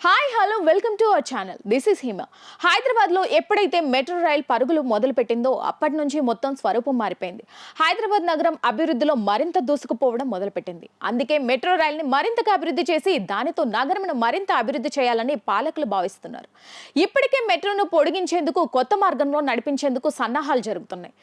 Hi hello welcome to our channel. This is Hima. హైదరాబాద్లో ఎప్పుడైతే metro rail పరుగులు మొదలుపెట్టిందో అప్పటి నుంచి మొత్తం స్వరూపం మారిపోయింది. హైదరాబాద్ నగరం అభివృద్ధిలో మరింత దూసుకుపోవడం మొదలుపెట్టింది. అందుకే మెట్రో రైల్ని మరింతగా అభివృద్ధి చేసి దానితో నగరంను మరింత అభివృద్ధి చేయాలని పాలకులు భావిస్తున్నారు. ఇప్పటికే మెట్రోను పొడిగించేందుకు కొత్త మార్గంలో నడిపించేందుకు సన్నాహాలు జరుగుతున్నాయి.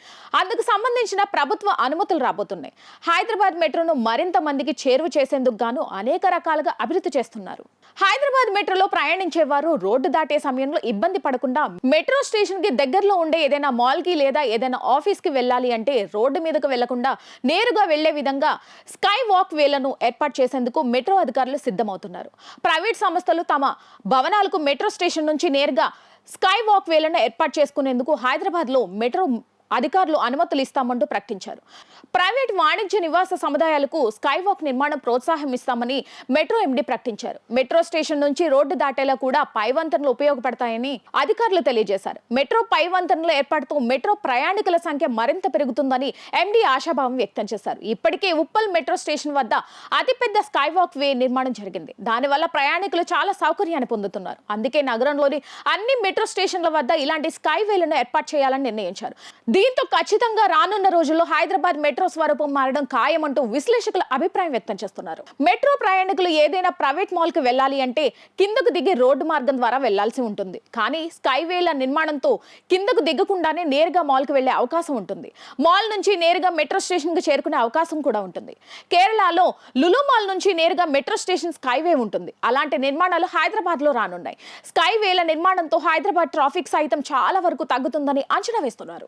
అందుకు సంబంధించిన ప్రభుత్వ అనుమతులు రాబోతున్నాయి. హైదరాబాద్ మెట్రోను మరింత మందికి చేరువ చేసేందుకు గాను అనేక రకాలుగా అభివృద్ధి చేస్తున్నారు. హైదరాబాద్ మెట్రోలో ప్రయాణించే వారు రోడ్డు దాటే సమయంలో ఇబ్బంది పడకుండా మెట్రో స్టేషన్ కి దగ్గరలో ఉండే ఏదైనా మాల్ కి లేదా ఏదైనా ఆఫీస్ కి వెళ్ళాలి అంటే రోడ్డు మీదకు వెళ్లకుండా నేరుగా వెళ్లే విధంగా స్కై వాక్ వేలను ఏర్పాటు చేసేందుకు మెట్రో అధికారులు సిద్ధమవుతున్నారు. ప్రైవేట్ సంస్థలు తమ భవనాలకు మెట్రో స్టేషన్ నుంచి నేరుగా స్కై వాక్ వేలను ఏర్పాటు చేసుకునేందుకు హైదరాబాద్ లో మెట్రో అధికారులు అనుమతులు ఇస్తామంటూ ప్రకటించారు. ప్రైవేట్ వాణిజ్య నివాస సముదాయాలకు స్కై వాక్ నిర్మాణం ప్రోత్సాహం ఇస్తామని మెట్రో ఎండీ ప్రకటించారు. మెట్రో స్టేషన్ నుంచి రోడ్డు దాటేలా కూడా పై వంతెనలు ఉపయోగపడతాయని అధికారులు తెలియజేశారు. మెట్రో పై వంతెనల ఏర్పాటుతో మెట్రో ప్రయాణికుల సంఖ్య మరింత పెరుగుతుందని ఎండీ ఆశాభావం వ్యక్తం చేశారు. ఇప్పటికే ఉప్పల్ మెట్రో స్టేషన్ వద్ద అతిపెద్ద స్కై వాక్ వే నిర్మాణం జరిగింది. దానివల్ల ప్రయాణికులు చాలా సౌకర్యాన్ని పొందుతున్నారు. అందుకే నగరంలోని అన్ని మెట్రో స్టేషన్ల వద్ద ఇలాంటి స్కై వేలను ఏర్పాటు చేయాలని నిర్ణయించారు. దీంతో ఖచ్చితంగా రానున్న రోజుల్లో హైదరాబాద్ మెట్రో స్వరూపం మారడం ఖాయమంటూ విశ్లేషకులు అభిప్రాయం వ్యక్తం చేస్తున్నారు. మెట్రో ప్రయాణికులు ఏదైనా ప్రైవేట్ మాల్ కి వెళ్ళాలి అంటే కిందకు దిగి రోడ్డు మార్గం ద్వారా వెళ్లాల్సి ఉంటుంది. కానీ స్కైవేల నిర్మాణంతో కిందకు దిగకుండానే నేరుగా మాల్ కి వెళ్లే అవకాశం ఉంటుంది. మాల్ నుంచి నేరుగా మెట్రో స్టేషన్ కు చేరుకునే అవకాశం కూడా ఉంటుంది. కేరళలో లులు మాల్ నుంచి నేరుగా మెట్రో స్టేషన్ స్కైవే ఉంటుంది. అలాంటి నిర్మాణాలు హైదరాబాద్ లో రానున్నాయి. స్కైవేల నిర్మాణంతో హైదరాబాద్ ట్రాఫిక్ సైతం చాలా వరకు తగ్గుతుందని అంచనా వేస్తున్నారు.